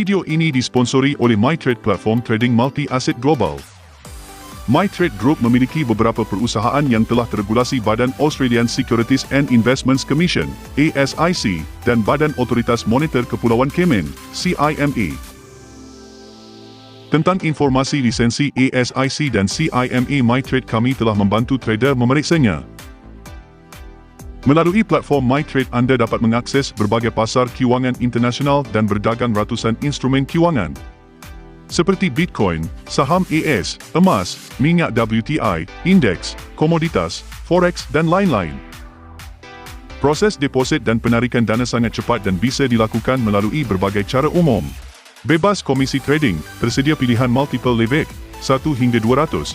Video ini disponsori oleh MyTrade, platform trading multi-aset global. MyTrade Group memiliki beberapa perusahaan yang telah teregulasi Badan Australian Securities and Investments Commission (ASIC) dan Badan Otoritas Moneter Kepulauan Cayman (CIMA). Tentang informasi lisensi ASIC dan CIMA, MyTrade kami telah membantu trader memeriksanya. Melalui platform MyTrade, anda dapat mengakses berbagai pasar kewangan internasional dan berdagang ratusan instrumen kewangan seperti Bitcoin, saham AS, emas, minyak WTI, indeks, komoditas, forex dan lain-lain. Proses deposit dan penarikan dana sangat cepat dan bisa dilakukan melalui berbagai cara umum. Bebas komisi trading, tersedia pilihan multiple leverage, 1 hingga 200.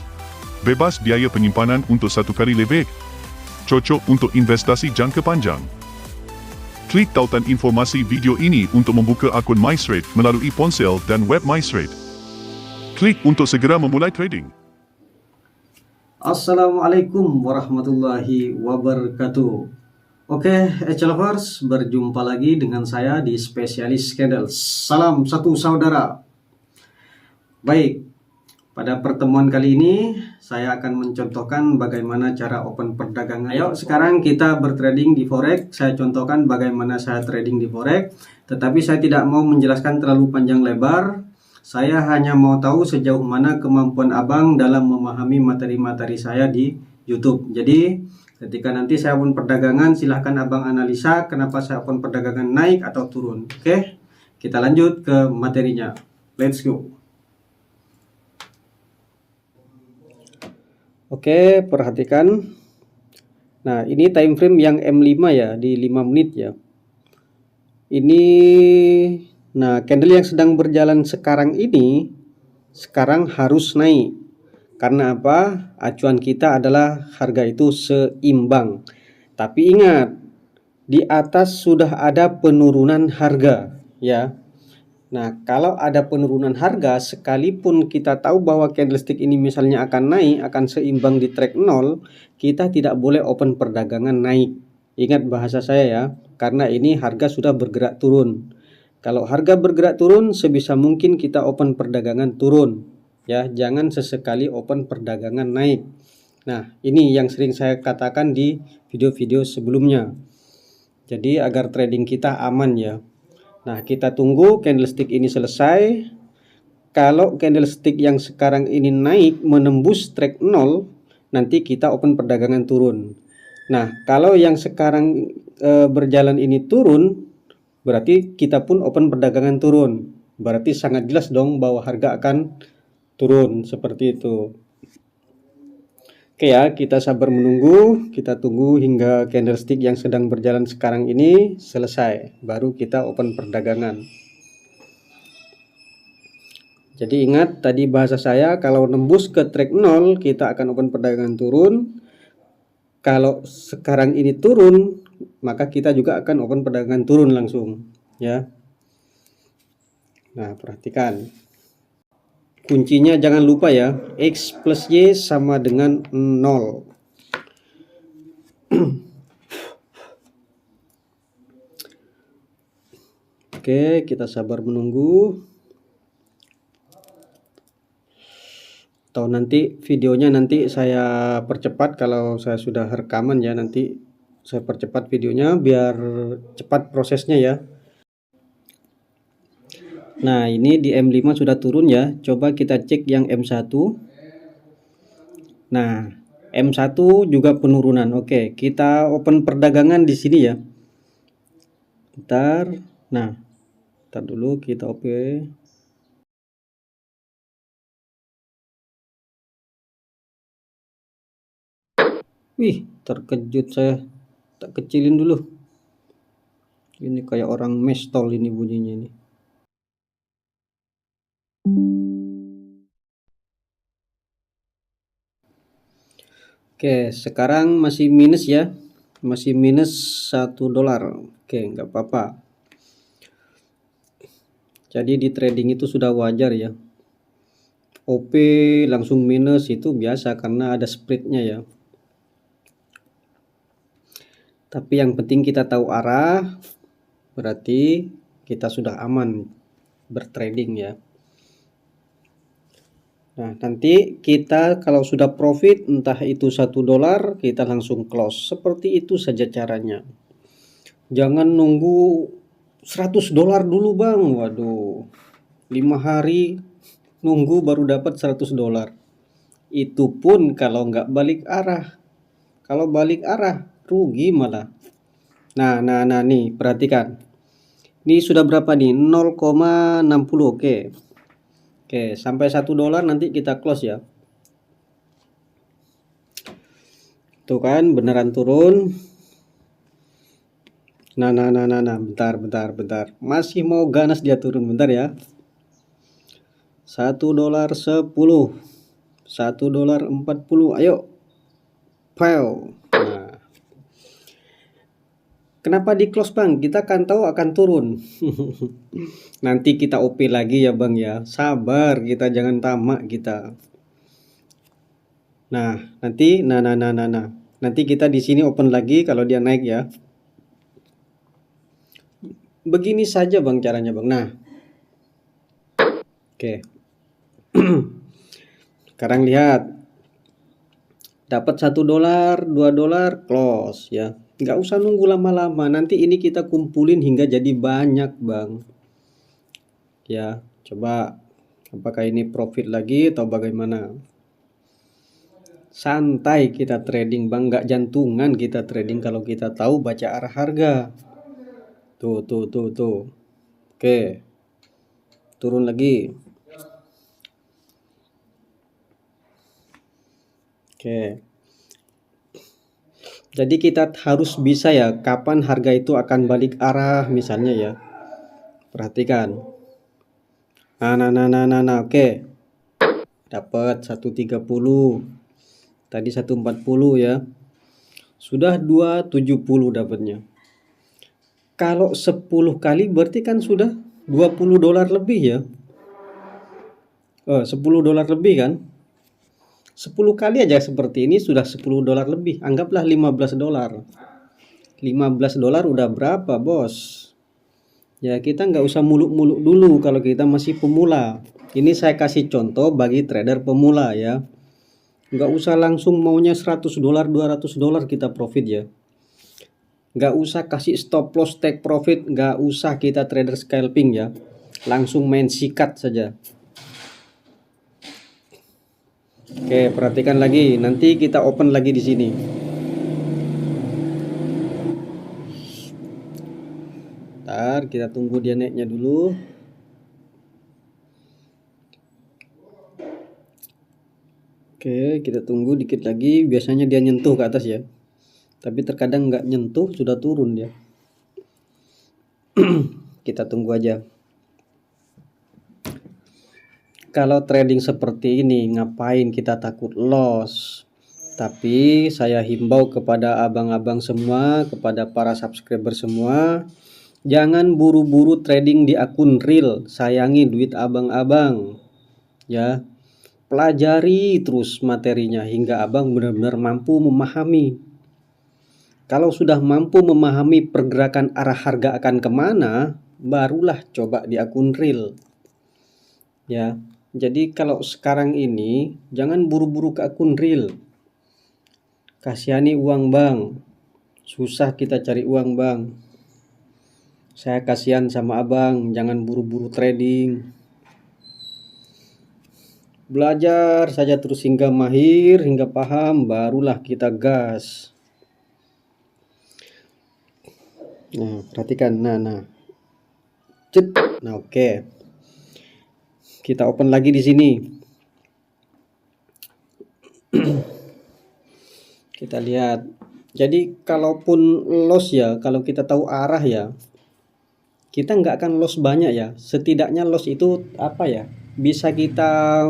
Bebas biaya penyimpanan untuk 1 kali leverage. Cocok untuk investasi jangka panjang. Klik tautan informasi video ini untuk membuka akun MyTrade melalui ponsel dan web MyTrade. Klik untuk segera memulai trading. Assalamualaikum warahmatullahi wabarakatuh. Oke, lovers, berjumpa lagi dengan saya di Spesialis Candles. Salam satu saudara. Baik, pada pertemuan kali ini saya akan mencontohkan bagaimana cara open perdagangan. Ayo sekarang kita bertrading di forex. Saya contohkan bagaimana saya trading di forex, tetapi saya tidak mau menjelaskan terlalu panjang lebar. Saya hanya mau tahu sejauh mana kemampuan abang dalam memahami materi-materi saya di YouTube. Jadi ketika nanti saya open perdagangan, silahkan abang analisa kenapa saya open perdagangan naik atau turun. Oke, kita lanjut ke materinya. Let's go. Oke, perhatikan. Nah, ini time frame yang M5 ya, di 5 menit ya. Ini, nah, candle yang sedang berjalan sekarang ini, sekarang harus naik. Karena apa? Acuan kita adalah harga itu seimbang. Tapi ingat, di atas sudah ada penurunan harga ya. Nah, kalau ada penurunan harga, sekalipun kita tahu bahwa candlestick ini misalnya akan naik, akan seimbang di track 0, kita tidak boleh open perdagangan naik. Ingat bahasa saya ya, karena ini harga sudah bergerak turun. Kalau harga bergerak turun, sebisa mungkin kita open perdagangan turun. Ya, jangan sesekali open perdagangan naik. Nah, ini yang sering saya katakan di video-video sebelumnya. Jadi agar trading kita aman ya. Nah, kita tunggu candlestick ini selesai. Kalau candlestick yang sekarang ini naik menembus track 0, nanti kita open perdagangan turun. Nah, kalau yang sekarang berjalan ini turun, berarti kita pun open perdagangan turun. Berarti sangat jelas dong bahwa harga akan turun seperti itu. Oke ya, kita sabar menunggu, kita tunggu hingga candlestick yang sedang berjalan sekarang ini selesai, baru kita open perdagangan. Jadi ingat tadi bahasa saya, kalau nembus ke track 0 kita akan open perdagangan turun. Kalau sekarang ini turun, maka kita juga akan open perdagangan turun langsung ya. Nah, perhatikan. Kuncinya jangan lupa ya, X plus Y sama dengan 0. Oke, kita sabar menunggu. Atau nanti videonya nanti saya percepat kalau saya sudah rekaman ya, nanti saya percepat videonya biar cepat prosesnya ya. Nah, ini di M5 sudah turun ya. Coba kita cek yang M1. Nah, M1 juga penurunan. Oke, kita open perdagangan di sini ya. Bentar. Nah, bentar dulu kita open. Wih, terkejut saya. Tak kecilin dulu. Ini kayak orang mestol ini bunyinya nih. Oke, sekarang masih minus ya, masih minus $1. Oke, nggak apa-apa. Jadi di trading itu sudah wajar ya. OP langsung minus itu biasa karena ada spreadnya ya. Tapi yang penting kita tahu arah, berarti kita sudah aman. bertrading ya. Nah, nanti kita kalau sudah profit entah itu $1, kita langsung close. Seperti itu saja caranya. Jangan nunggu $100 dulu bang. Waduh, 5 hari nunggu baru dapat $100. Itu pun kalau nggak balik arah. Kalau balik arah rugi malah. Nah nih perhatikan. Ini sudah berapa nih? 0,60. Oke, sampai $1 nanti kita close ya. Tuh kan beneran turun. Nah, bentar. Masih mau ganas dia turun, bentar ya. $1.10, $1.40, ayo. Pow. Nah, kenapa di close bang? Kita kan tahu akan turun. Nanti kita OP lagi ya bang ya. Sabar, kita jangan tamak kita. Nah, nanti nanti kita di sini open lagi kalau dia naik ya. Begini saja bang caranya bang. Nah, oke. Sekarang lihat, dapat $1, $2, close ya. Nggak usah nunggu lama-lama. Nanti ini kita kumpulin hingga jadi banyak bang. Ya, coba apakah ini profit lagi atau bagaimana? Santai kita trading bang, nggak jantungan kita trading kalau kita tahu baca arah harga. Tuh. Oke, turun lagi. Oke. Jadi kita harus bisa ya kapan harga itu akan balik arah misalnya ya. Perhatikan. Nah. Oke. Dapat 130. Tadi 140 ya. Sudah 270 dapatnya. Kalau 10 kali berarti kan sudah $20 lebih ya. $10 lebih kan. 10 kali aja seperti ini sudah $10 lebih. Anggaplah $15. $15 udah berapa bos? Ya kita nggak usah muluk-muluk dulu kalau kita masih pemula. Ini saya kasih contoh bagi trader pemula ya. Nggak usah langsung maunya $100, $200 kita profit ya. Nggak usah kasih stop loss take profit. Nggak usah kita trader scalping ya. Langsung main sikat saja. Oke, perhatikan lagi. Nanti kita open lagi di sini. Ntar kita tunggu dia naiknya dulu. Oke, kita tunggu dikit lagi. Biasanya dia nyentuh ke atas ya. Tapi terkadang nggak nyentuh, sudah turun dia. Kita tunggu aja. Kalau trading seperti ini, ngapain kita takut loss? Tapi saya himbau kepada abang-abang semua, kepada para subscriber semua, jangan buru-buru trading di akun real. Sayangi duit abang-abang. Ya. Pelajari terus materinya hingga abang benar-benar mampu memahami. Kalau sudah mampu memahami pergerakan arah harga akan kemana, barulah coba di akun real. Ya, jadi kalau sekarang ini jangan buru-buru ke akun real. Kasihani uang bang, susah kita cari uang bang. Saya kasihan sama abang, jangan buru-buru trading. Belajar saja terus hingga mahir, hingga paham, barulah kita gas. Nah, perhatikan. Nah. Cet. Nah, oke. Kita open lagi di sini. Kita lihat. Jadi, kalaupun loss ya, kalau kita tahu arah ya, kita nggak akan loss banyak ya. Setidaknya loss itu apa ya? Bisa kita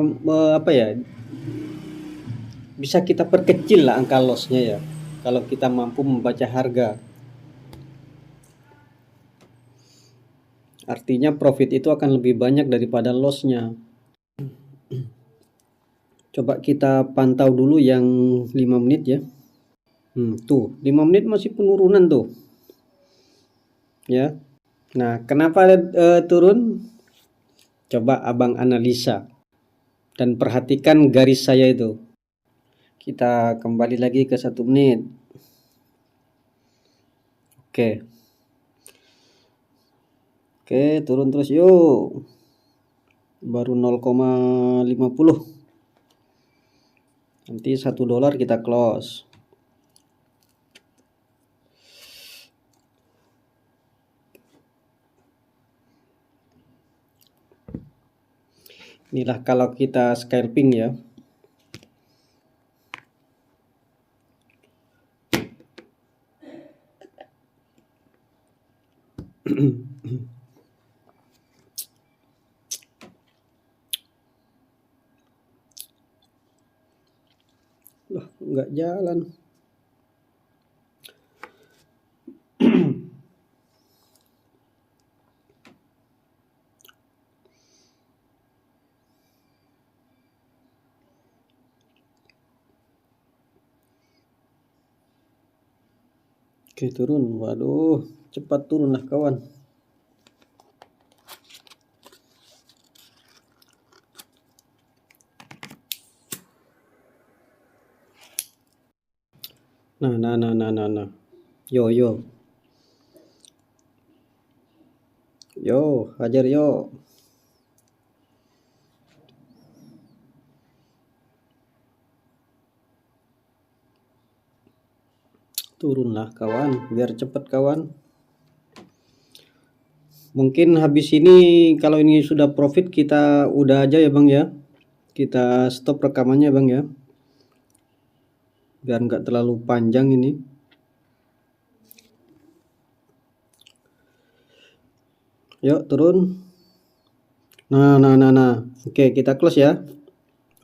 bisa kita perkecil lah angka lossnya ya. Kalau kita mampu membaca harga. Artinya profit itu akan lebih banyak daripada lossnya. Coba kita pantau dulu yang 5 menit ya. Tuh 5 menit masih penurunan tuh. Ya. Nah, kenapa turun? Coba abang analisa dan perhatikan garis saya itu. Kita kembali lagi ke 1 menit. Oke. Oke, turun terus yuk. Baru 0,50. Nanti $1 kita close. Inilah kalau kita scalping ya. Loh, nggak jalan. Oke, turun. Waduh, cepat turunlah kawan. Nah. Yo. Yo, hajar yo. Turunlah kawan, biar cepet kawan. Mungkin habis ini kalau ini sudah profit kita udah aja ya bang ya. Kita stop rekamannya bang ya. Biar nggak terlalu panjang ini. Yuk turun. Nah. Oke, kita close ya.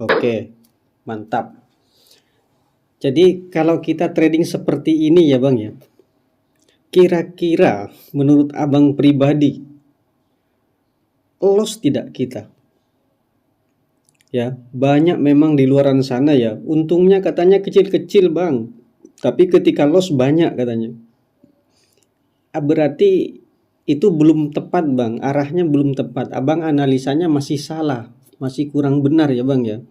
Oke, mantap. Jadi kalau kita trading seperti ini ya bang ya, kira-kira menurut abang pribadi loss tidak kita? Ya, banyak memang di luaran sana ya, untungnya katanya kecil-kecil bang, tapi ketika loss banyak katanya. Berarti itu belum tepat bang, arahnya belum tepat. Abang analisanya masih salah, masih kurang benar ya bang ya.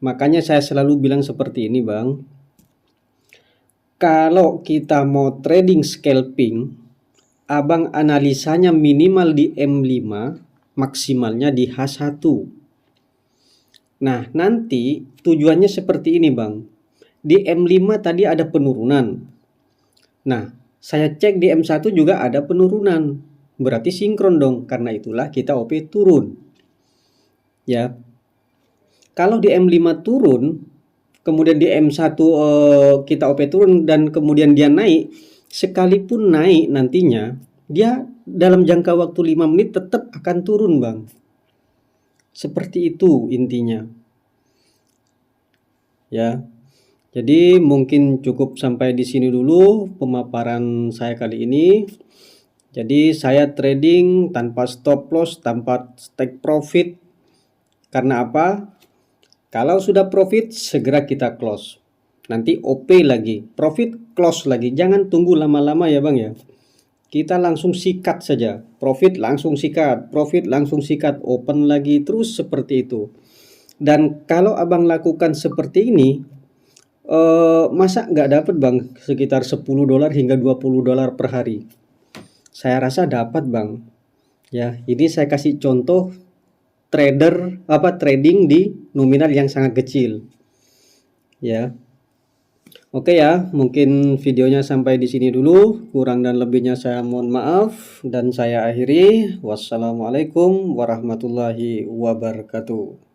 Makanya saya selalu bilang seperti ini bang, kalau kita mau trading scalping, abang analisanya minimal di M5, maksimalnya di H1. Nah, nanti tujuannya seperti ini bang, di M5 tadi ada penurunan. Nah, saya cek di M1 juga ada penurunan, berarti sinkron dong, karena itulah kita OP turun. Ya, kalau di M5 turun, kemudian di M1 kita OP turun dan kemudian dia naik, sekalipun naik nantinya, dia dalam jangka waktu 5 menit tetap akan turun bang. Seperti itu intinya. Ya. Jadi mungkin cukup sampai di sini dulu pemaparan saya kali ini. Jadi saya trading tanpa stop loss, tanpa take profit. Karena apa? Kalau sudah profit, segera kita close. Nanti OP lagi, profit close lagi. Jangan tunggu lama-lama ya bang ya. Kita langsung sikat saja. Profit langsung sikat, open lagi, terus seperti itu. Dan kalau abang lakukan seperti ini, masa nggak dapat bang sekitar $10 hingga $20 per hari? Saya rasa dapat bang. Ya, ini saya kasih contoh trading di nominal yang sangat kecil. Ya. Oke ya, mungkin videonya sampai di sini dulu. Kurang dan lebihnya saya mohon maaf dan saya akhiri. Wassalamualaikum warahmatullahi wabarakatuh.